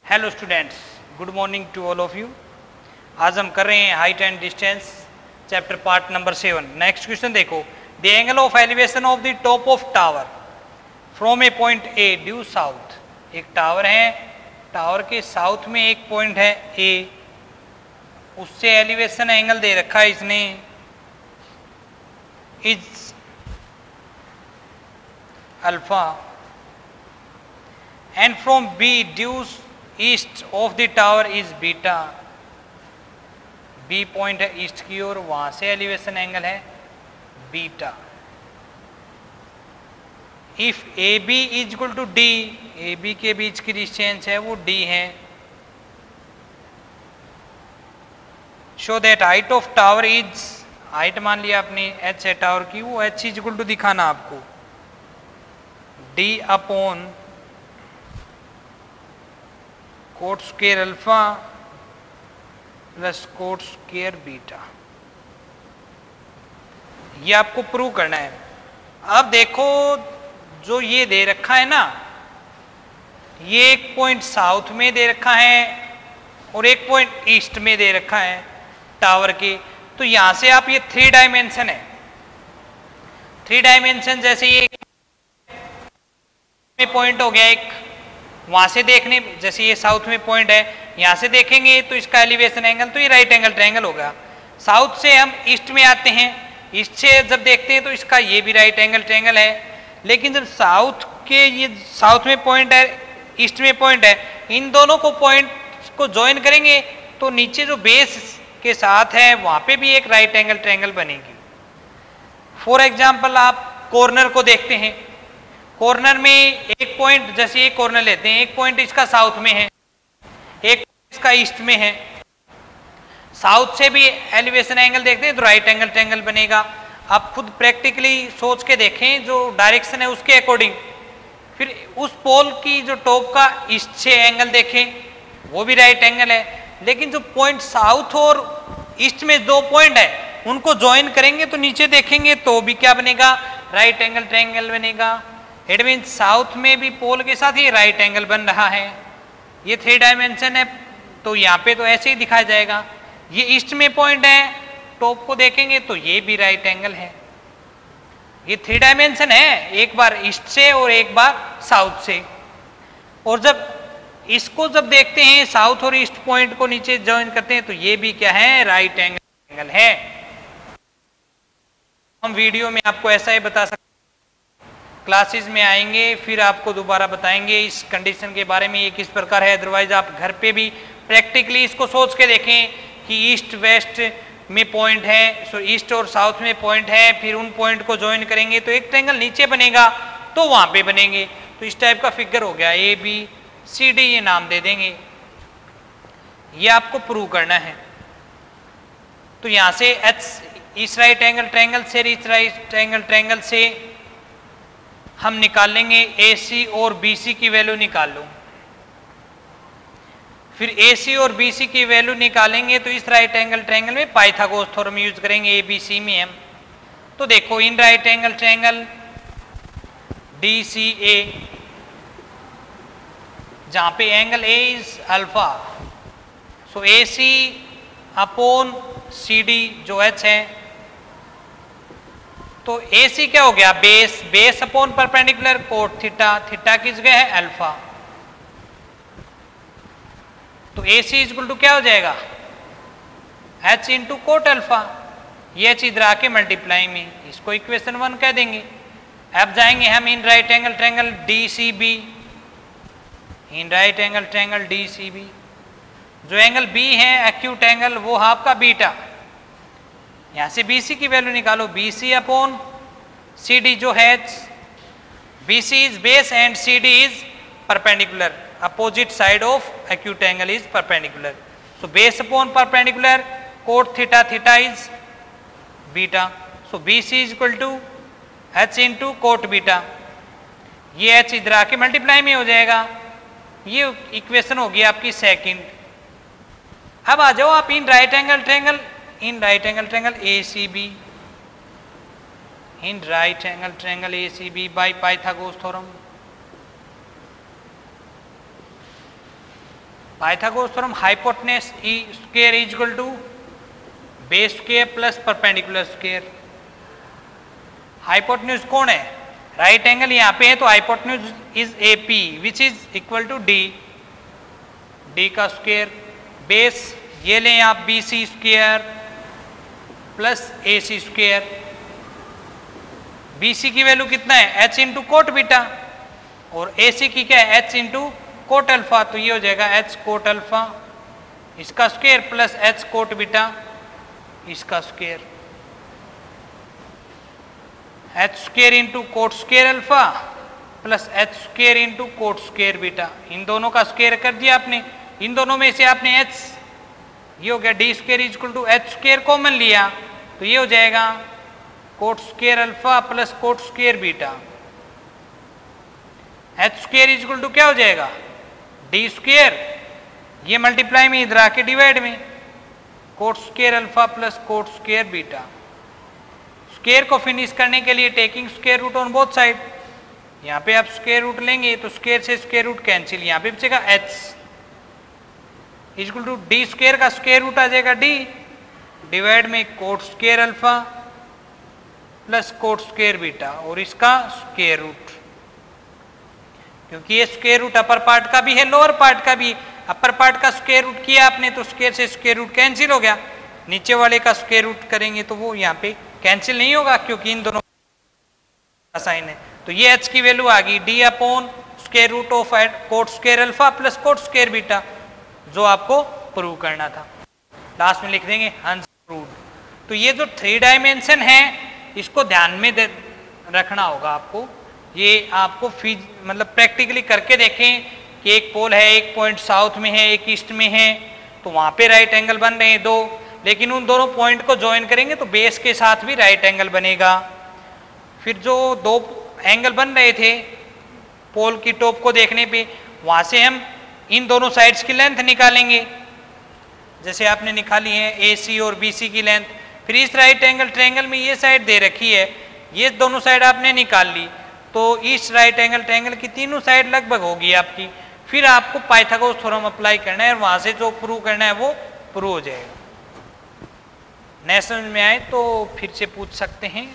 Hello students, good morning to all of you. आज हम कर रहे हैं height and distance chapter part number 7। Next question देखो, the angle of elevation of the top of tower from a point A due south. एक tower है, tower के south में एक पॉइंट है ए, उससे एलिवेशन एंगल दे रखा है इसने is alpha and from B due east of the tower is beta. B point है ईस्ट की ओर, वहां से एलिवेशन एंगल है beta. If A B is equal to D, A B के बीच की डिस्टेंस है वो डी है। Show that height of tower is, height मान लिया आपने एच है टावर की, वो एच इज इक्वल टू दिखाना आपको D upon coat square alpha plus cot square beta. ये आपको प्रूव करना है। अब देखो जो ये दे रखा है ना, ये एक पॉइंट साउथ में दे रखा है और एक पॉइंट ईस्ट में दे रखा है टावर के। तो यहां से आप ये 3 डायमेंशन है, 3 डायमेंशन जैसे ये पॉइंट हो गया एक, वहां से देखने जैसे ये साउथ में पॉइंट है, यहां से देखेंगे तो इसका एलिवेशन एंगल तो ये राइट एंगल ट्रायंगल होगा। साउथ से हम ईस्ट में आते हैं, ईस्ट से जब देखते हैं तो इसका ये भी राइट एंगल ट्रायंगल है। लेकिन जब साउथ के ये साउथ में पॉइंट है, ईस्ट में पॉइंट है, इन दोनों को पॉइंट को ज्वाइन करेंगे तो नीचे जो बेस के साथ है वहां पे भी एक राइट एंगल ट्रायंगल बनेगी। फॉर एग्जाम्पल आप कॉर्नर को देखते हैं, कॉर्नर में एक पॉइंट, जैसे एक कॉर्नर लेते हैं, एक पॉइंट इसका साउथ में है, एक इसका ईस्ट में है। साउथ से भी एलिवेशन एंगल देखते हैं तो राइट एंगल ट्रायंगल बनेगा। आप खुद प्रैक्टिकली सोच के देखें, जो डायरेक्शन है उसके अकॉर्डिंग, फिर उस पोल की जो टॉप का ईस्ट से एंगल देखें वो भी राइट एंगल है। लेकिन जो पॉइंट साउथ और ईस्ट में 2 पॉइंट है उनको ज्वाइन करेंगे तो नीचे देखेंगे तो भी क्या बनेगा, राइट एंगल ट्रायंगल बनेगा। इट मीन साउथ में भी पोल के साथ ये राइट एंगल बन रहा है। ये 3 डायमेंशन है तो यहाँ पे तो ऐसे ही दिखाया जाएगा। ये ईस्ट में पॉइंट है, टॉप को देखेंगे तो ये भी राइट एंगल है। ये 3 डायमेंशन है, एक बार ईस्ट से और एक बार साउथ से। और जब इसको जब देखते हैं साउथ और ईस्ट पॉइंट को नीचे ज्वाइन करते हैं तो ये भी क्या है, राइट एंगल है। हम वीडियो में आपको ऐसा ही बता सकते, क्लासेस में आएंगे फिर आपको दोबारा बताएंगे इस कंडीशन के बारे में, ये किस प्रकार है। अदरवाइज आप घर पे भी प्रैक्टिकली इसको सोच के देखें कि ईस्ट वेस्ट में पॉइंट है, सो ईस्ट और साउथ में पॉइंट है, फिर उन पॉइंट को ज्वाइन करेंगे तो एक ट्रायंगल नीचे बनेगा तो वहां पे बनेंगे। तो इस टाइप का फिगर हो गया, ए बी सी डी ये नाम दे देंगे। ये आपको प्रूव करना है। तो यहां से एच इस राइट एंगल ट्रायंगल से इस राइट एंगल ट्रायंगल से हम निकाल लेंगे ए सी और बी सी की वैल्यू निकाल लो। फिर ए सी और बी सी की वैल्यू निकालेंगे तो इस राइट एंगल ट्रायंगल में पाइथागोरस थ्योरम यूज करेंगे ए बी सी में हम। तो देखो in right angle triangle D C A, जहां पे angle A is alpha, so A C upon C D जो एच है, तो ए सी क्या हो गया, base, base upon perpendicular cot theta, theta किस जगह है अल्फा। तो A C is equal to क्या हो जाएगा, एच इंटू कोट अल्फा। ये एच इधर आके मल्टीप्लाई में, इसको इक्वेशन 1 कह देंगे। अब जाएंगे हम in right angle triangle D C B, in right angle triangle D C B, जो एंगल बी है एक्यूट एंगल वो आपका बीटा। यहां से बी सी की वैल्यू निकालो, B C upon C D जो है, B C is base and C D is perpendicular, opposite side of acute angle is perpendicular. So base upon perpendicular cot theta, theta is beta. So B C is equal to H into cot beta. ये H इधर आके multiply में हो जाएगा। ये equation होगी आपकी second. अब आ जाओ आप in right angle triangle, in right angle triangle A C B, in right angle triangle A C B by Pythagoras theorem. Pythagoras theorem hypotenuse E square is equal to base square plus perpendicular square. Hypotenuse कौन है? Right angle यहाँ पे है तो hypotenuse is A P which is equal to D, D का स्क्वायर। Base ये लें आप B C square plus A C square. B C की वैल्यू कितना है? एच इंटू कोट बीटा, और ए सी की क्या है? H into cot alpha. तो ये हो जाएगा एच कोट अल्फा इसका square plus H cot beta इसका square. H square into cot square alpha plus H square into cot square beta. इन दोनों का स्क्वायर कर दिया आपने, इन दोनों में से आपने एच, ये हो गया D square is equal to H square common लिया तो ये हो जाएगा cot square alpha plus cot square beta. H square is equal to क्या हो जाएगा? डी स्क्वायर, ये मल्टीप्लाई में इधर आके डिवाइड में, cot square alpha plus cot square beta. Square को फिनिश करने के लिए taking square root on both side, यहाँ पे आप स्क्वायर रूट लेंगे तो स्क्वायर से स्क्वायर रूट कैंसिल, यहाँ पे बचेगा H equal to D square का स्क्वायर रूट आ जाएगा डी, डिवाइड में cot square alpha plus cot square beta और इसका स्क्वायर रूट। क्योंकि ये स्क्वायर रूट अपर पार्ट का भी है लोअर पार्ट का भी, अपर पार्ट का स्क्वायर रूट किया आपने तो स्क्वायर से स्क्वायर रूट कैंसिल हो गया, नीचे वाले का स्क्वायर रूट करेंगे तो वो यहाँ पे कैंसिल नहीं होगा क्योंकि इन दोनों का साइन है। तो ये एच की वैल्यू आ गई D upon square root of cot square alpha plus cot square beta, जो आपको प्रूव करना था। लास्ट में लिख देंगे हंस प्रूव्ड। तो ये जो 3 डायमेंशन है इसको ध्यान में रखना होगा आपको। ये आपको मतलब प्रैक्टिकली करके देखें कि एक पोल है, एक पॉइंट साउथ में है, एक ईस्ट में है, तो वहां पे राइट एंगल बन रहे हैं 2, लेकिन उन दोनों पॉइंट को ज्वाइन करेंगे तो बेस के साथ भी राइट एंगल बनेगा। फिर जो 2 एंगल बन रहे थे पोल की टॉप को देखने पे, वहां से हम इन दोनों साइड्स की लेंथ निकालेंगे, जैसे आपने निकाली है ए सी और बी सी की लेंथ। फिर इस राइट एंगल ट्रायंगल में ये साइड दे रखी है, ये दोनों साइड आपने निकाल ली, तो इस राइट एंगल ट्रायंगल की तीनों साइड लगभग होगी आपकी। फिर आपको पाइथागोरस थ्योरम अप्लाई करना है और वहां से जो प्रूव करना है वो प्रूव हो जाएगा। नहीं समझ में आए तो फिर से पूछ सकते हैं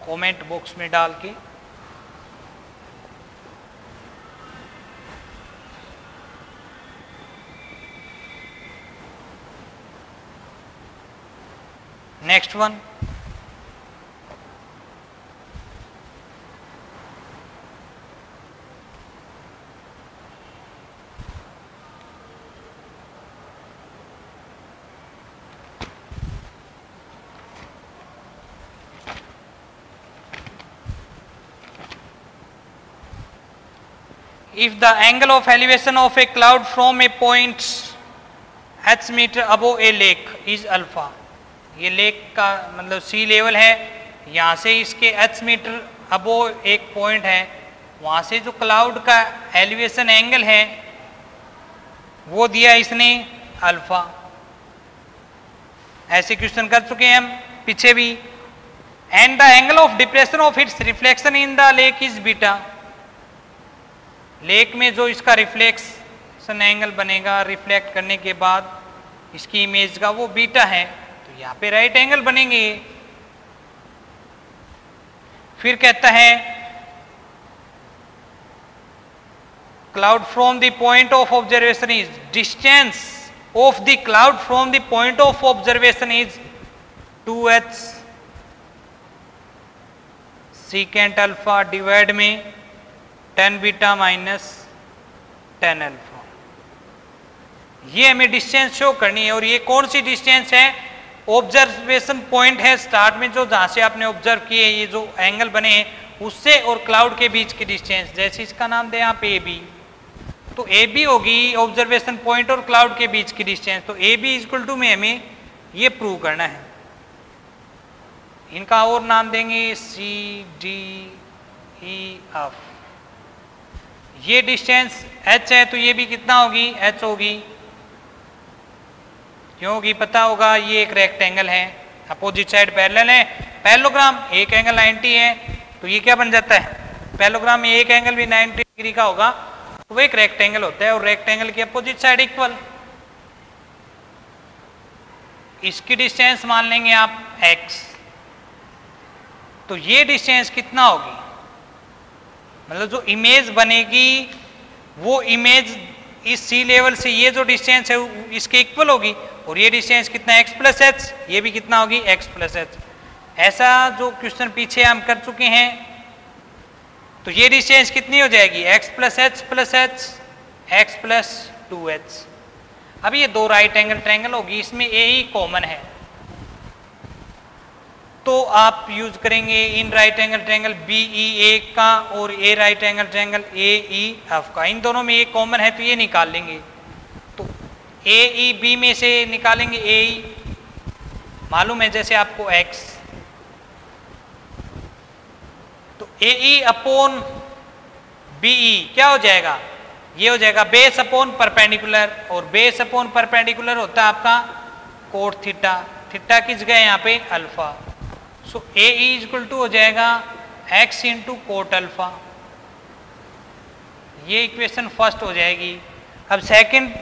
कमेंट बॉक्स में डाल के। Next one, if the angle of elevation of a cloud from a point h meter above a lake is alpha, ये लेक का मतलब सी लेवल है, यहाँ से इसके h मीटर अबोव एक पॉइंट है, वहाँ से जो क्लाउड का एलिवेशन एंगल है वो दिया इसने अल्फा। ऐसे क्वेश्चन कर चुके हैं हम पीछे भी। And the angle of depression of its reflection in the lake is beta, lake में जो इसका रिफ्लेक्शन एंगल बनेगा रिफ्लेक्ट करने के बाद इसकी इमेज का वो बीटा है, तो यहाँ पे राइट एंगल बनेंगे। फिर कहता है cloud from the point of observation is, distance of the cloud from the point of observation is 2h secant alpha divide में tan beta minus tan alpha. ये हमें डिस्टेंस शो करनी है, और ये कौन सी डिस्टेंस है? ऑब्जर्वेशन पॉइंट है स्टार्ट में जो जहां से आपने ऑब्जर्व किए ये जो एंगल बने हैं उससे और क्लाउड के बीच की डिस्टेंस, जैसे इसका नाम दें आप ए बी, तो ए बी होगी ऑब्जर्वेशन पॉइंट और क्लाउड के बीच की डिस्टेंस। तो ए बी इक्वल टू में हमें ये प्रूव करना है। इनका और नाम देंगे सी डी ई एफ। ये डिस्टेंस h है तो ये भी कितना होगी? h होगी। क्योंकि पता होगा ये एक रेक्टेंगल है, अपोजिट साइड पैरेलल है, पैरेललोग्राम एक एंगल 90 है, तो ये क्या बन जाता है? पैरेललोग्राम में एक एंगल भी 90 डिग्री का होगा वो एक रेक्टेंगल होता है और रेक्टेंगल की अपोजिट साइड इक्वल। इसकी डिस्टेंस मान लेंगे आप x, तो ये डिस्टेंस कितना होगी, मतलब जो इमेज बनेगी वो इमेज इस सी लेवल से ये जो डिस्टेंस है इसके इक्वल होगी, और ये डिस्टेंस कितना x प्लस एच, ये भी कितना होगी x प्लस एच। ऐसा जो क्वेश्चन पीछे हम कर चुके हैं, तो ये डिस्टेंस कितनी हो जाएगी x plus H plus H, x plus 2h। अब ये दो राइट एंगल ट्रायंगल होगी, इसमें ए ही कॉमन है, तो आप यूज करेंगे इन right angle triangle B E A का और a right angle triangle A E F का। इन दोनों में ये कॉमन है तो ये निकाल लेंगे, तो ए ई बी में से निकालेंगे ए ई, मालूम है जैसे आपको x, तो ए ई अपॉन बी ई क्या हो जाएगा, ये हो जाएगा बेस अपॉन परपेंडिकुलर, और बेस अपॉन परपेंडिकुलर होता है आपका कोट थीटा, थीटा किस गए यहाँ पे alpha. So A equal to हो जाएगा x इंटू कोट अल्फा, ये इक्वेशन फर्स्ट हो जाएगी। अब सेकंड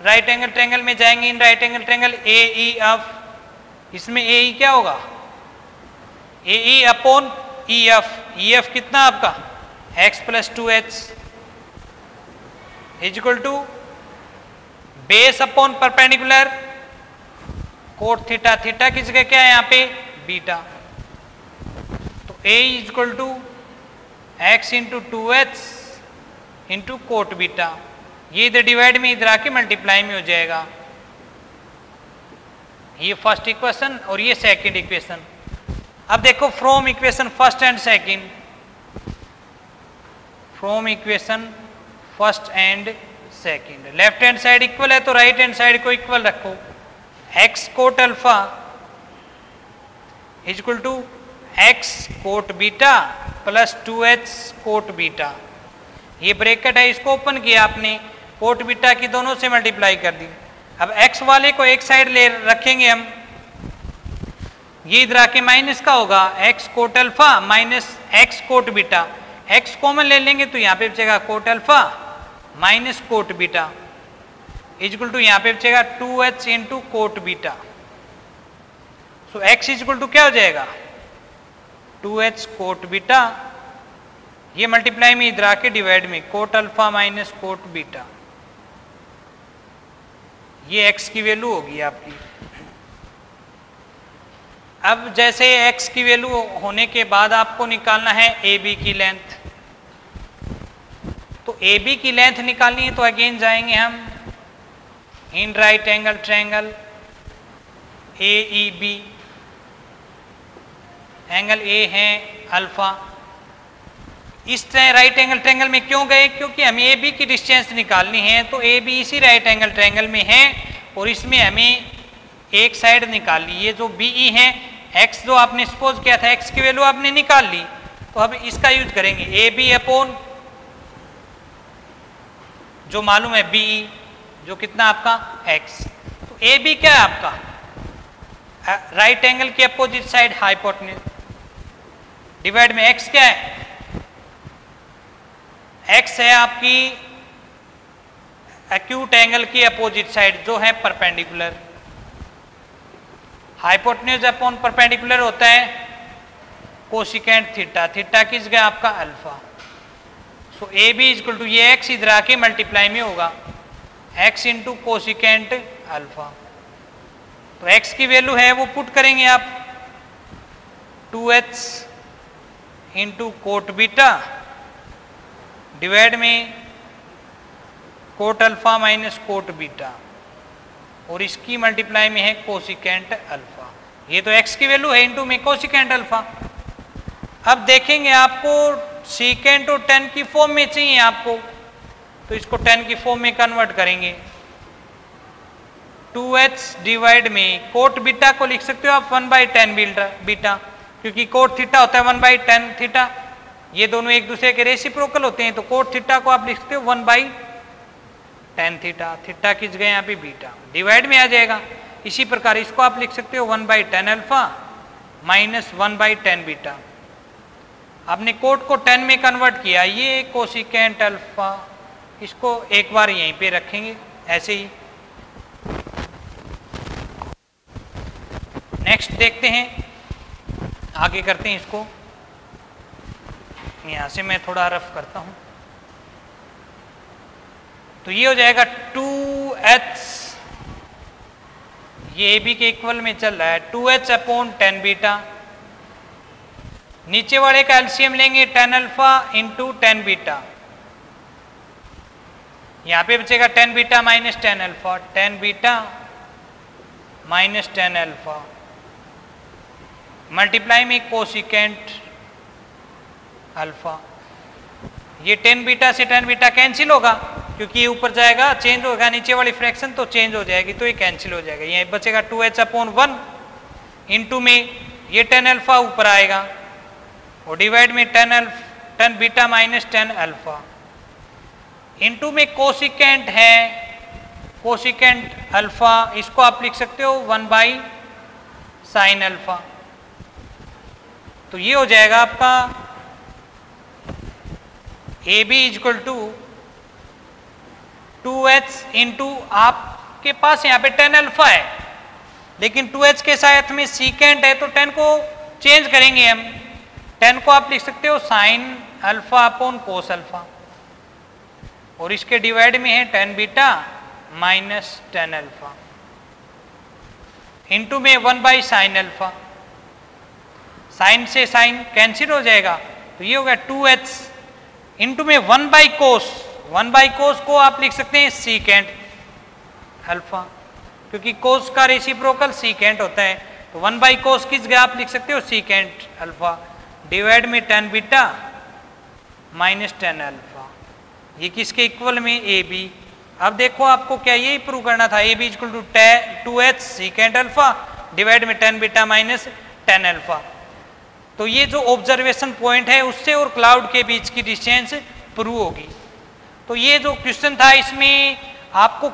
राइट एंगल ट्रायंगल में जाएंगे, इन right angle triangle A E F, इसमें ए ई क्या होगा, A E upon E F, E F कितना आपका x plus 2h equal to base upon perpendicular cot theta, theta किस जगह क्या है यहाँ पे बीटा, तो a equal to x into 2h into cot beta, ये इधर डिवाइड में इधर आके मल्टीप्लाई में हो जाएगा। ये फर्स्ट इक्वेशन और ये सेकंड इक्वेशन। अब देखो from equation first and second, from equation first and second, left hand side equal है तो राइट हैंड साइड को इक्वल रखो, x cot alpha equal to x cot beta plus 2h cot beta, ये bracket है इसको open किया आपने, coat beta की दोनों से मल्टीप्लाई कर दी। अब x वाले को एक साइड ले रखेंगे हम, ये इधर आके माइनस का होगा x cot alpha minus x cot beta, x common ले लेंगे तो यहाँ पे बचेगा cot alpha minus cot beta equal to यहाँ पे बचेगा 2h into cot beta. So x equal to क्या हो जाएगा 2h कोट बीटा, ये मल्टीप्लाई में इधर आके डिवाइड में cot alpha minus cot beta, ये x की वैल्यू होगी आपकी। अब जैसे x की वैल्यू होने के बाद आपको निकालना है AB की लेंथ, तो AB की लेंथ निकालनी है तो अगेन जाएंगे हम in right angle triangle AEB, angle A है अल्फा। इस राइट एंगल ट्रायंगल में क्यों गए, क्योंकि हमें AB की डिस्टेंस निकालनी है, तो AB इसी राइट एंगल ट्रायंगल में है और इसमें हमें एक साइड निकाल ली, ये जो BE है, x जो आपने सपोज किया था x की वैल्यू आपने निकाल ली, तो अब इसका यूज करेंगे AB अपॉन जो मालूम है BE जो कितना आपका x, तो AB क्या है आपका राइट एंगल की अपोजिट साइड हाइपोटेन्यूज, डिवाइड में x क्या है, x है आपकी एक्यूट एंगल की अपोजिट साइड जो है परपेंडिकुलर, हाइपोटेन्यूज अपॉन परपेंडिकुलर होता है कोसिकेंट थीटा, थीटा किस गया आपका alpha. So A B equal to ये x इधर आके मल्टीप्लाई में होगा x इंटू कोसिकेंट अल्फा, तो x की वैल्यू है वो पुट करेंगे आप 2h into cot beta divide में cot alpha minus cot beta, और इसकी मल्टीप्लाई में है कोसिकेंट अल्फा, ये तो x की वैल्यू है इंटू में कोसिकेंट अल्फा। अब देखेंगे आपको सीकेंट और टेन की फॉर्म में चाहिए आपको, तो इसको टेन की फॉर्म में कन्वर्ट करेंगे, 2h डिवाइड में कोट बीटा को लिख सकते हो आप 1/10 बीटा, क्योंकि कोट थीटा होता है 1/10 थीटा, ये दोनों एक दूसरे के रेसिप्रोकल होते हैं, तो कोट थीटा को आप लिख सकते हो 1/10 थीटा, थीटा किस गए यहाँ पे बीटा, डिवाइड में आ जाएगा। इसी प्रकार इसको आप लिख सकते हो 1/10 अल्फा माइनस 1/10 बीटा, आपने कोट को 10 में कन्वर्ट किया, ये कोसिकेंट अल्फा इसको एक बार यहीं पे रखेंगे ऐसे ही। नेक्स्ट देखते हैं, आगे करते हैं इसको। यहां से मैं थोड़ा रफ करता हूं। तो ये हो जाएगा 2h, ये AB के इक्वल में चल रहा है 2h अपॉन 10 बीटा। नीचे वाले का एलसीएम लेंगे 10 अल्फा इंटू 10 बीटा। यहां पे बचेगा 10 beta minus 10 alpha, 10 beta minus 10 alpha multiply में कोसिकेंट अल्फा। ये 10 बीटा से 10 बीटा कैंसिल होगा क्योंकि ये ऊपर जाएगा चेंज होगा, नीचे वाली फ्रैक्शन तो चेंज हो जाएगी, तो ये कैंसिल हो जाएगा। ये बचेगा 2h अपॉन 1 इंटू में ये 10 अल्फा ऊपर आएगा और डिवाइड में 10 बीटा माइनस 10 अल्फा इंटू में कोसिकेंट है, कोसिकेंट अल्फा, इसको आप लिख सकते हो 1 बाई साइन अल्फा। तो ये हो जाएगा आपका AB equal to 2h into, आपके पास यहाँ पे 10 अल्फा है लेकिन 2h के साथ में सीकेंट है तो 10 को चेंज करेंगे हम। 10 को आप लिख सकते हो sine alpha upon cos alpha और इसके डिवाइड में है 10 बीटा माइनस 10 अल्फा इंटू में 1 बाई साइन अल्फा। साइन से साइन कैंसिल हो जाएगा तो ये होगा 2h इंटू में 1 बाई कोस। 1 बाई कोस को आप लिख सकते हैं सीकेंट अल्फा क्योंकि कोस का रेसिप्रोकल सीकेंट होता है, तो 1 बाई कोस की जगह आप लिख सकते हो सीकेंट अल्फा डिवाइड में 10 बीटा माइनस 10 अल्फा। ये किसके इक्वल में AB। अब देखो आपको क्या यही प्रूव करना था, AB equal to 2h secant alpha divide में 10 बीटा माइनस 10 अल्फा। तो ये जो ऑब्जर्वेशन पॉइंट है उससे और क्लाउड के बीच की डिस्टेंस प्रूव होगी। तो ये जो क्वेश्चन था इसमें आपको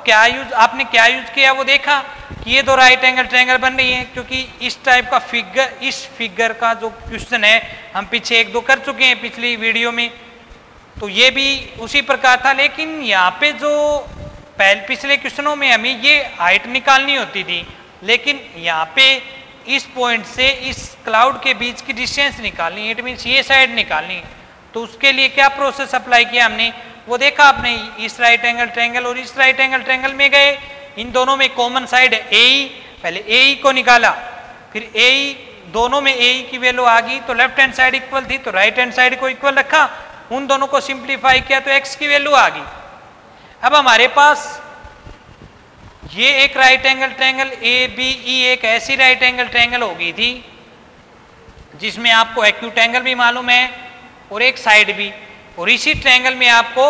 आपने क्या यूज किया वो देखा कि ये दो राइट एंगल ट्रायंगल बन रही है, क्योंकि इस टाइप का फिगर, इस फिगर का जो क्वेश्चन है हम पीछे 1-2 कर चुके हैं पिछली वीडियो में, तो ये भी उसी प्रकार था। लेकिन यहाँ पे जो पिछले क्वेश्चनों में हमें ये हाइट निकालनी होती थी, लेकिन यहाँ पे इस पॉइंट से इस क्लाउड के बीच की डिस्टेंस निकालनी, इट मीन्स ये साइड निकालनी। तो उसके लिए क्या प्रोसेस अप्लाई किया हमने वो देखा आपने। इस राइट एंगल ट्रायंगल और इस राइट एंगल ट्रायंगल में गए, इन दोनों में कॉमन साइड है AE, पहले AE को निकाला, फिर AE दोनों में AE की वैल्यू आ गई तो लेफ्ट हैंड साइड इक्वल थी तो राइट हैंड साइड को इक्वल रखा, उन दोनों को सिंप्लीफाई किया तो x की वैल्यू आ गई। अब हमारे पास ये एक राइट एंगल ट्रायंगल ABE एक ऐसी राइट एंगल ट्रायंगल हो गई थी जिसमें आपको एक्यूट एंगल भी मालूम है और एक साइड भी, और इसी ट्रायंगल में आपको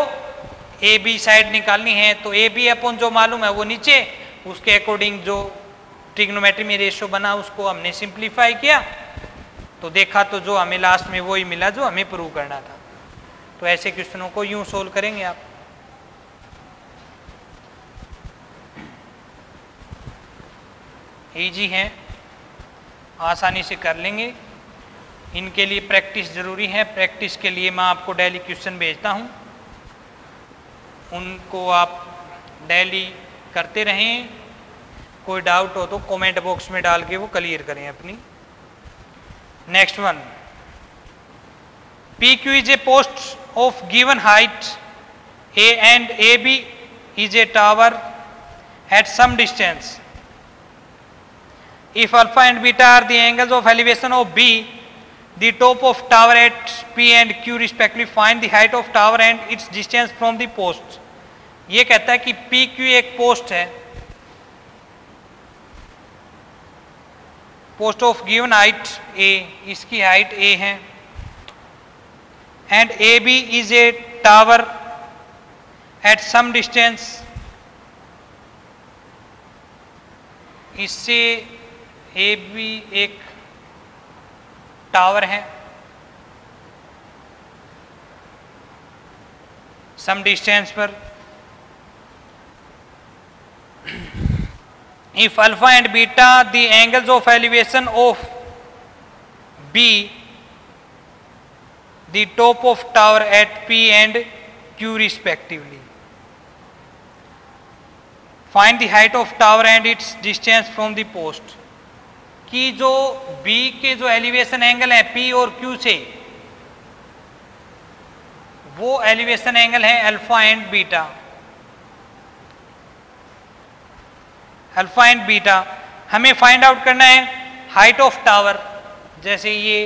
AB साइड निकालनी है। तो AB अपॉन जो मालूम है वो नीचे, उसके अकॉर्डिंग जो ट्रिग्नोमेट्री में रेशियो बना उसको हमने सिंप्लीफाई किया तो देखा तो जो हमें लास्ट में वही मिला जो हमें प्रूव करना था। तो ऐसे क्वेश्चनों को यूं सोल्व करेंगे आप। इजी है, आसानी से कर लेंगे। इनके लिए प्रैक्टिस जरूरी है, प्रैक्टिस के लिए मैं आपको डेली क्वेश्चन भेजता हूं, उनको आप डेली करते रहें। कोई डाउट हो तो कमेंट बॉक्स में डाल के वो क्लियर करें अपनी। Next one, PQ is a post of given height A and AB is a tower at some distance. If alpha and beta are the angles of elevation of B, the top of tower at P and Q respectively, find the height of tower and its distance from the post. ये कहता है कि PQ एक post है, post of given height A, इसकी height A है, and AB is a tower at some distance, इससे AB एक टावर है सम डिस्टेंस पर। If alpha and beta the angles of elevation of B, the top of tower at P and Q respectively. Find the height of tower and it's distance from the post, कि जो B के जो elevation angle है P और Q से, वो elevation angle है alpha and beta. Alpha and beta हमें फाइंड आउट करना है हाइट ऑफ टावर। जैसे ये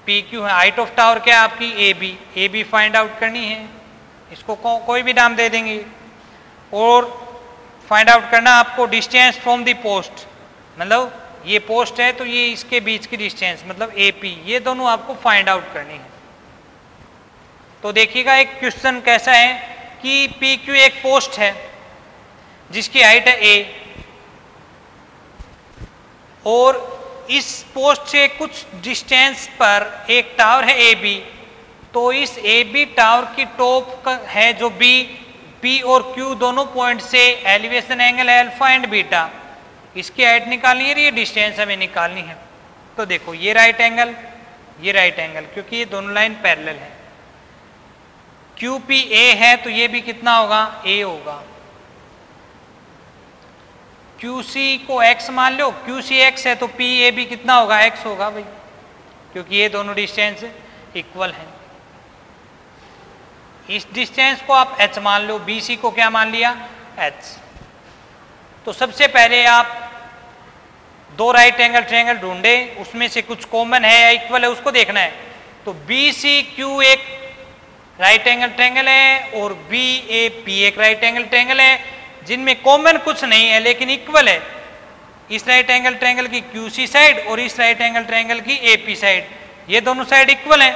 पी क्यू है, हाइट ऑफ टावर क्या है आपकी ए बी फाइंड आउट करनी है, इसको कोई भी नाम दे देंगे। और फाइंड आउट करना आपको डिस्टेंस फ्रॉम द पोस्ट, मतलब ये पोस्ट है तो ये इसके बीच की डिस्टेंस मतलब ए पी, ये दोनों आपको फाइंड आउट करनी है। तो देखिएगा एक क्वेश्चन कैसा है कि पी क्यू एक पोस्ट है जिसकी हाइट है ए, और इस पोस्ट से कुछ डिस्टेंस पर एक टावर है ए बी, तो इस ए बी टावर की टॉप है जो बी, पी और क्यू दोनों पॉइंट से एलिवेशन एंगल है अल्फा एंड बीटा, इसकी हाइट निकालनी है, ये डिस्टेंस हमें निकालनी है। तो देखो ये राइट एंगल, ये राइट एंगल, क्योंकि ये दोनों लाइन पैरेलल है। क्यू पी ए है तो ये भी कितना होगा, ए होगा। क्यू सी को x मान लो, क्यू सी एक्स है तो पी ए भी कितना होगा, x होगा भाई, क्योंकि ये दोनों डिस्टेंस इक्वल हैं। इस डिस्टेंस को आप h मान लो, बी सी को क्या मान लिया, h। तो सबसे पहले आप दो राइट एंगल ट्रायंगल ढूंढे, उसमें से कुछ कॉमन है या इक्वल है उसको देखना है। तो बी सी क्यू एक राइट एंगल ट्रायंगल है और बी ए पी एक राइट एंगल ट्रायंगल है, जिनमें कॉमन कुछ नहीं है लेकिन इक्वल है। इस राइट एंगल ट्रायंगल की क्यू सी साइड और इस राइट एंगल ट्रायंगल की ए पी साइड, ये दोनों साइड इक्वल हैं,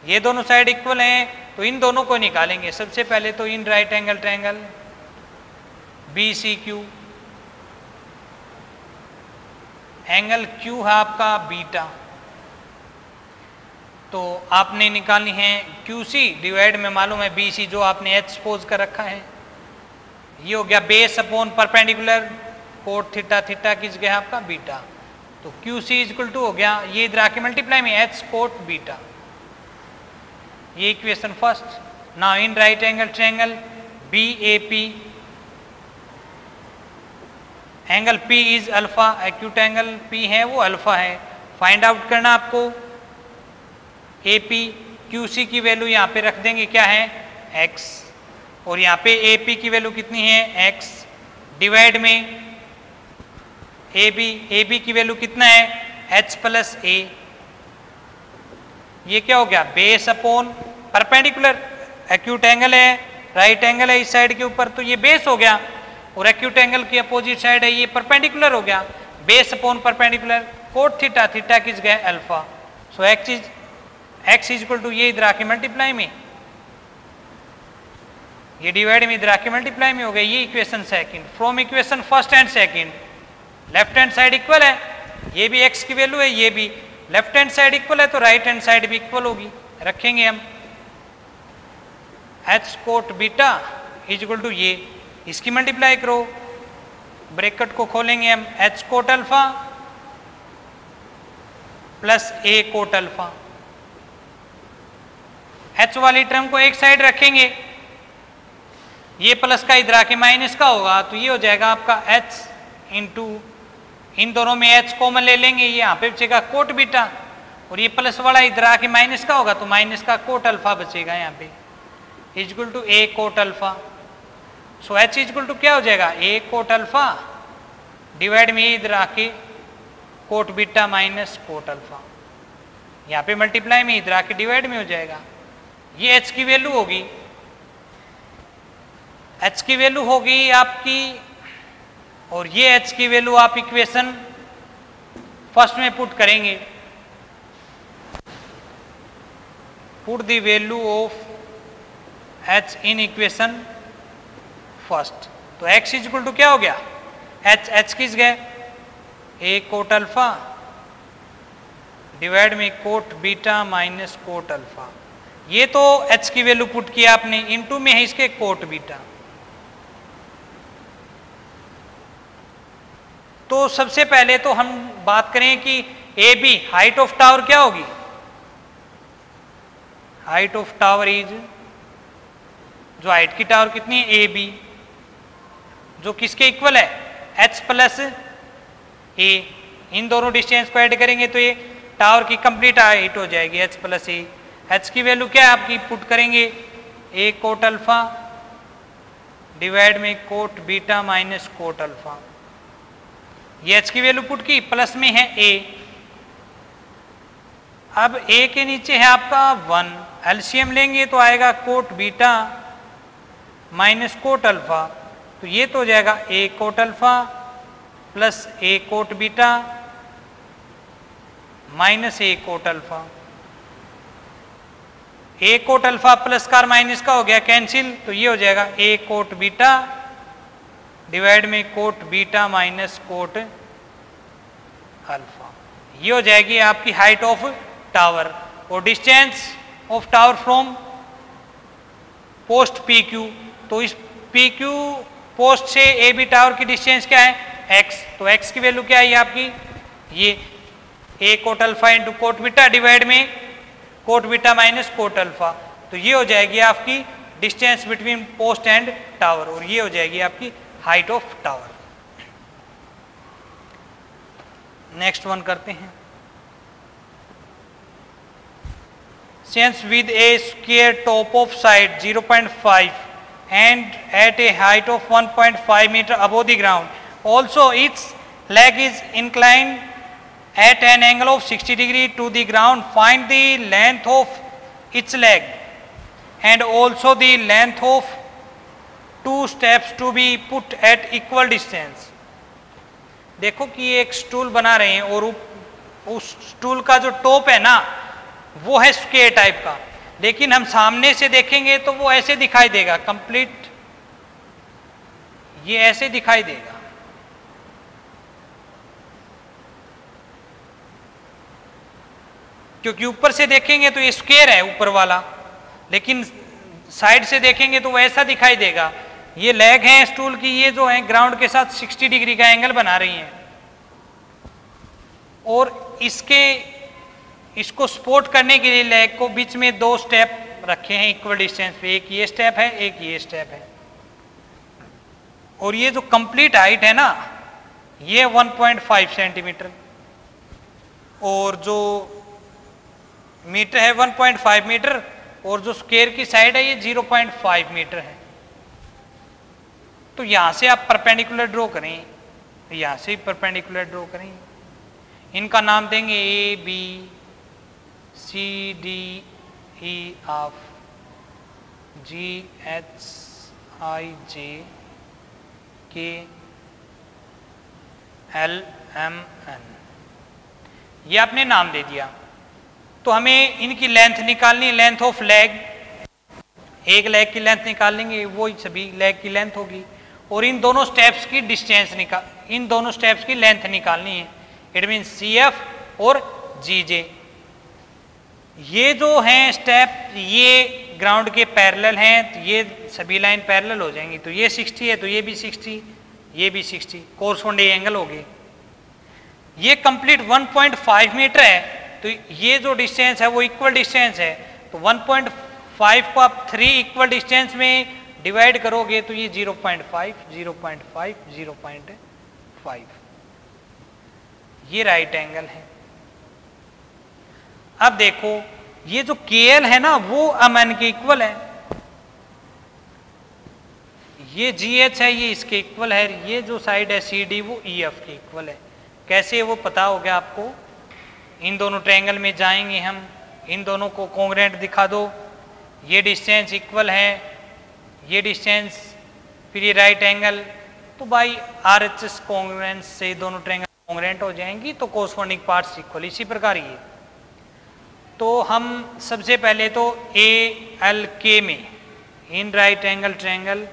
ये दोनों साइड इक्वल हैं। तो इन दोनों को निकालेंगे। सबसे पहले तो in right angle triangle B C Q, angle Q है आपका बीटा, तो आपने निकालनी है क्यू सी डिवाइड में मालूम है बी सी, जो आपने एच सपोज कर रखा है। ये हो गया base upon perpendicular, cot theta, theta किस गया आपका बीटा, तो Q C is equal to हो गया, ये इधर आके मल्टीप्लाई में एच कोट बीटा, ये equation first. Now in right angle triangle B A P, angle P is alpha, acute angle P है वो अल्फा है। फाइंड आउट करना आपको AP, QC की वैल्यू यहाँ पे रख देंगे क्या है x, और यहाँ पे AP की वैल्यू कितनी है x, डिवाइड में AB की वैल्यू कितना है h प्लस a, ये क्या हो गया base upon perpendicular, acute angle है राइट एंगल है इस साइड के ऊपर, तो ये बेस हो गया, और एक्यूट एंगल की अपोजिट साइड है ये परपेंडिकुलर हो गया, base upon perpendicular, cot theta, theta किस गया alpha. So x is equal to, ये इधर आके मल्टीप्लाई में, ये डिवाइड में इधर आके मल्टीप्लाई में हो गया, ये equation second. From equation first and second, left hand side equal है, ये भी x की वैल्यू है, ये भी लेफ्ट हैंड साइड इक्वल है तो राइट हैंड साइड भी इक्वल होगी, रखेंगे हम h cot beta is equal to, ये इसकी मल्टीप्लाई करो, ब्रैकेट को खोलेंगे हम, h cot alpha plus a cot alpha, h वाली टर्म को एक साइड रखेंगे, ये प्लस का इधर आके माइनस का होगा, तो ये हो जाएगा आपका h इंटू, इन दोनों में h कॉमन ले लेंगे, ये यहाँ पे बचेगा कोट बीटा, और ये प्लस वाला इधर आके माइनस का होगा तो माइनस का कोट अल्फा बचेगा यहाँ पे, is equal to a cot alpha. So h is equal to क्या हो जाएगा a कोट अल्फा डिवाइड में इधर आके cot beta minus cot alpha, यहाँ पे मल्टीप्लाई में इधर आके डिवाइड में हो जाएगा, ये h की वैल्यू होगी, h की वैल्यू होगी आपकी, और ये h की वैल्यू आप इक्वेशन फर्स्ट में पुट करेंगे, put the value of h in equation first, तो x इज इक्वल टू क्या हो गया h किस गए a कोट अल्फा डिवाइड में cot beta minus cot alpha, ये तो h की वैल्यू पुट किया आपने, इनटू में है इसके कोट बीटा। तो सबसे पहले तो हम बात करें कि A B height of tower क्या होगी, हाइट ऑफ टावर इज, जो हाइट की टावर कितनी है ए बी, जो किसके इक्वल है, h प्लस ए। इन दोनों डिस्टेंस को ऐड करेंगे तो ये टावर की कंप्लीट हाइट हो जाएगी h प्लस ए। h की वैल्यू क्या है आपकी, पुट करेंगे ए कोट अल्फा डिवाइड में cot beta minus cot alpha. ये h की वैल्यू पुट की, प्लस में है a। अब a के नीचे है आपका 1, एलसीएम लेंगे तो आएगा cot beta minus cot alpha, तो ये तो हो जाएगा a cot alpha plus a cot beta minus a cot alpha. a cot alpha plus का और माइनस का हो गया कैंसिल, तो ये हो जाएगा a कोट बीटा डिवाइड में cot beta minus cot alpha. ये हो जाएगी आपकी हाइट ऑफ टावर। और distance of tower from post P Q, तो इस पी क्यू पोस्ट से ए बी टावर की डिस्टेंस क्या है, x। तो x की वैल्यू क्या है आपकी, ये a cot alpha into cot beta divide में cot beta minus cot alpha, तो ये हो जाएगी आपकी distance between post and tower, और ये हो जाएगी आपकी height of tower. Next one करते हैं। Since with a square top of side 0.5 and at a height of 1.5 meter above the ground, also its leg is inclined at an angle of 60 degree to the ground, find the length of its leg and also the length of two steps to be put at equal distance। देखो कि ये एक stool बना रहे हैं और उस stool का जो टॉप है ना वो है स्क्वायर टाइप का, लेकिन हम सामने से देखेंगे तो वो ऐसे दिखाई देगा, कंप्लीट ये ऐसे दिखाई देगा। क्योंकि ऊपर से देखेंगे तो ये स्क्वायर है ऊपर वाला, लेकिन साइड से देखेंगे तो वो ऐसा दिखाई देगा। ये लेग है स्टूल की, ये जो है ग्राउंड के साथ 60 डिग्री का एंगल बना रही हैं, और इसको सपोर्ट करने के लिए लेग को बीच में दो स्टेप रखे हैं इक्वल डिस्टेंस पे, एक ये स्टेप है एक ये स्टेप है। और ये जो कंप्लीट हाइट है ना ये 1.5 सेंटीमीटर, और जो मीटर है 1.5 मीटर, और जो स्क्वायर की साइड है ये 0.5 मीटर है। तो यहां से आप परपेंडिकुलर ड्रॉ करें, यहां से परपेंडिकुलर ड्रॉ करें, इनका नाम देंगे A B C D E F G H I J K L M N, ये आपने नाम दे दिया। तो हमें इनकी लेंथ निकालनी है, लेंथ ऑफ लेग, एक लेग की लेंथ निकाल लेंगे, वो सभी लेग की लेंथ होगी, और इन दोनों स्टेप्स की डिस्टेंस इन दोनों स्टेप्स की लेंथ निकालनी है। इट मीन सी एफ और जी जे। ये जो हैं स्टेप ये ग्राउंड के पैरेलल हैं, तो ये सभी लाइन पैरेलल हो जाएंगी, तो ये 60 है तो ये भी 60, ये भी 60, कोरस्पोंडिंग एंगल हो गए। ये कंप्लीट 1.5 मीटर है, तो ये जो डिस्टेंस है वो इक्वल डिस्टेंस है, तो 1.5 को आप 3 इक्वल डिस्टेंस में डिवाइड करोगे तो ये 0.5 0.5 0.5, ये राइट एंगल है। अब देखो ये जो KL है ना वो MN के इक्वल है, ये GH है ये इसके इक्वल है, ये जो साइड है CD वो EF के इक्वल है। कैसे वो पता हो गया आपको, इन दोनों ट्रायंगल में जाएंगे हम, इन दोनों को कॉन्ग्रुएंट दिखा दो, ये डिस्टेंस इक्वल है, ये डिस्टेंस, फिर ये राइट एंगल, तो बाई RHS कॉन्ग्रुएंस से दोनों ट्रायंगल कॉन्ग्रुएंट हो जाएंगी, तो कोरस्पोंडिंग पार्ट्स इक्वल। इसी प्रकार ये, तो हम सबसे पहले तो ALK में इन राइट एंगल ट्रायंगल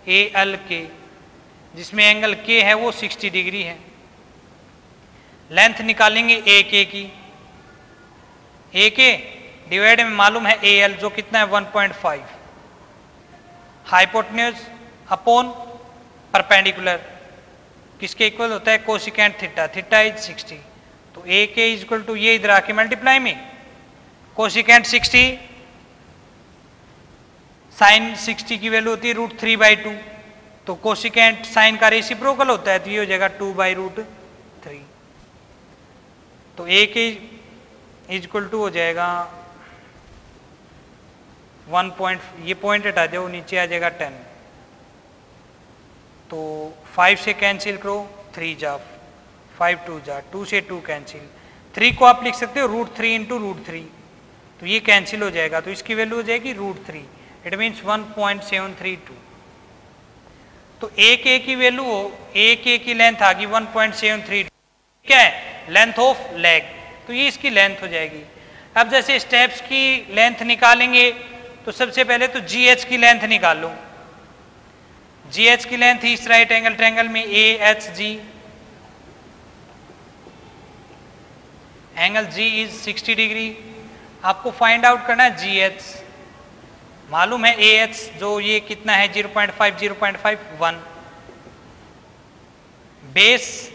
ALK जिसमें एंगल K है वो 60 डिग्री है, लेंथ निकालेंगे AK की, AK डिवाइड में मालूम है AL जो कितना है 1.5, हाइपोटेन्यूज अपॉन परपेंडिकुलर किसके इक्वल होता है, कोसिकेंट थीटा, थीटा इज 60, तो AK इज इक्वल टू ये इधर आके मल्टीप्लाई में कोसिकेंट 60 साइन 60 की वैल्यू होती है √3/2, तो कोसिकेंट साइन का रेसिप्रोकल होता है, तो ये हो जाएगा 2/√3। तो a के इक्वल टू हो जाएगा 1 पॉइंट, ये पॉइंट हटा दो, नीचे आ जाएगा 10। तो 5 से कैंसिल करो, 3 जा 5 2 जा 2 से 2 कैंसिल, 3 को आप लिख सकते हो √3 इंटू √3, तो ये कैंसिल हो जाएगा, तो इसकी वैल्यू हो जाएगी √3, इट मीन्स 1.732। तो एक ए की वैल्यू हो, एक ए की लेंथ आ गई 1.732, क्या है लेंथ ऑफ लेग, तो ये इसकी लेंथ हो जाएगी। अब जैसे स्टेप्स की लेंथ निकालेंगे तो सबसे पहले तो GH की लेंथ निकाल लो। GH की लेंथ इस राइट एंगल ट्रायंगल में AHG, angle G is 60 degree. आपको फाइंड आउट करना है GH, मालूम है AH जो ये कितना है 0.5 0.51। बेस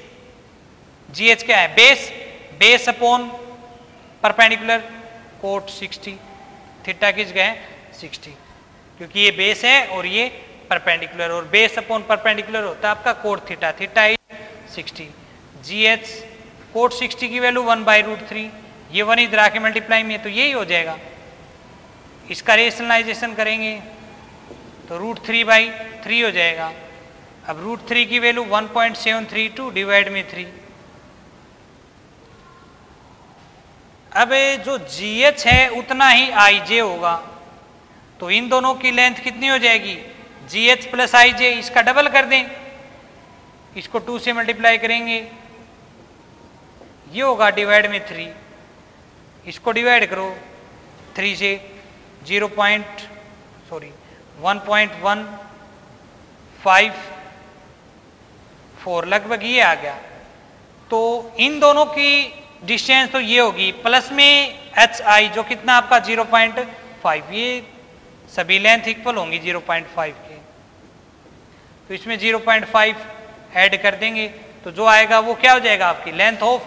GH क्या है, base upon perpendicular cot 60, theta किस गए 60, क्योंकि ये बेस है और ये परपेंडिकुलर, और बेस अपॉन परपेंडिकुलर होता है आपका cot theta, theta is 60। GH cot 60 की वैल्यू 1/√3, ये 1 इधर आके मल्टीप्लाई में, तो यही हो जाएगा। इसका रेशनलाइजेशन करेंगे तो √3/3 हो जाएगा। अब √3 की वैल्यू 1.732 डिवाइड में 3। अब जो GH है उतना ही IJ होगा, तो इन दोनों की लेंथ कितनी हो जाएगी GH प्लस IJ, इसका डबल कर दें, इसको 2 से मल्टीप्लाई करेंगे, ये होगा डिवाइड में 3, इसको डिवाइड करो 3 से 1.154 लगभग ये आ गया। तो इन दोनों की डिस्टेंस तो ये होगी, प्लस में HI जो कितना आपका 0.5, ये सभी लेंथ इक्वल होंगी 0.5 के, तो इसमें 0.5 ऐड कर देंगे, तो जो आएगा वो क्या हो जाएगा आपकी लेंथ ऑफ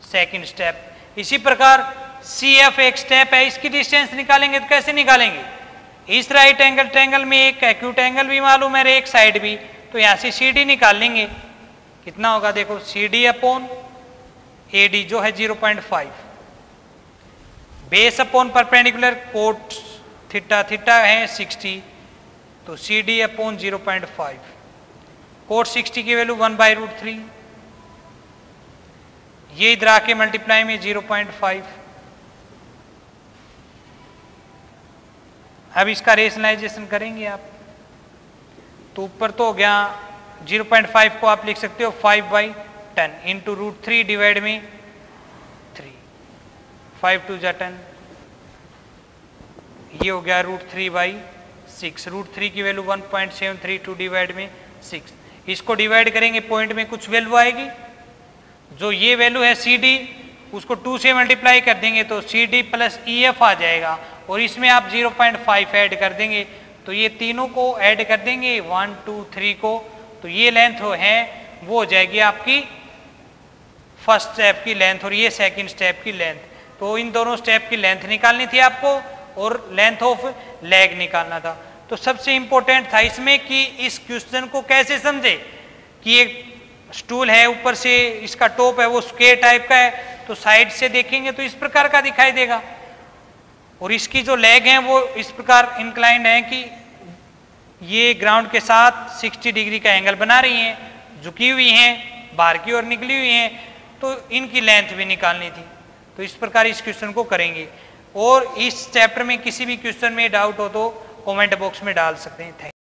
सेकंड स्टेप। इसी प्रकार CF एक स्टेप है, इसकी डिस्टेंस निकालेंगे तो कैसे निकालेंगे, इस राइट एंगल ट्रायंगल में एक एक्यूट एंगल भी मालूम है, एक साइड भी, तो यहां से CD निकाल लेंगे, कितना होगा देखो CD अपॉन AD जो है 0.5, base upon perpendicular cot theta, theta है 60, तो CD अपॉन 0.5, कोट 60 की वैल्यू 1/√3, ये इधर आके मल्टीप्लाई में 0.5। अब इसका रेशनलाइजेशन करेंगे आप, तो ऊपर तो हो गया 0.5 को आप लिख सकते हो 5/10 इंटू √3 डिवाइड में 3, 5 2 जा 10, ये हो गया √3/6, √3 की वैल्यू 1.732 डिवाइड में 6, इसको डिवाइड करेंगे पॉइंट में कुछ वैल्यू आएगी, जो ये वैल्यू है CD उसको 2 से मल्टीप्लाई कर देंगे तो CD प्लस EF आ जाएगा, और इसमें आप 0.5 ऐड कर देंगे, तो ये तीनों को ऐड कर देंगे 1 2 3 को, तो ये लेंथ है वो हो जाएगी आपकी फर्स्ट स्टेप की लेंथ, और ये सेकंड स्टेप की लेंथ। तो इन दोनों स्टेप की लेंथ निकालनी थी आपको और लेंथ ऑफ लेग निकालना था। तो सबसे इंपॉर्टेंट था इसमें कि इस क्वेश्चन को कैसे समझे कि एक स्टूल है, ऊपर से इसका टॉप है वो स्क्वायर टाइप का है, तो साइड से देखेंगे तो इस प्रकार का दिखाई देगा, और इसकी जो लेग है वो इस प्रकार इंक्लाइंड है कि ये ग्राउंड के साथ 60 डिग्री का एंगल बना रही हैं, झुकी हुई हैं, बाहर की ओर निकली हुई हैं, तो इनकी लेंथ भी निकालनी थी। तो इस प्रकार इस क्वेश्चन को करेंगे, और इस चैप्टर में किसी भी क्वेश्चन में डाउट हो तो कमेंट बॉक्स में डाल सकते हैं। Thank you.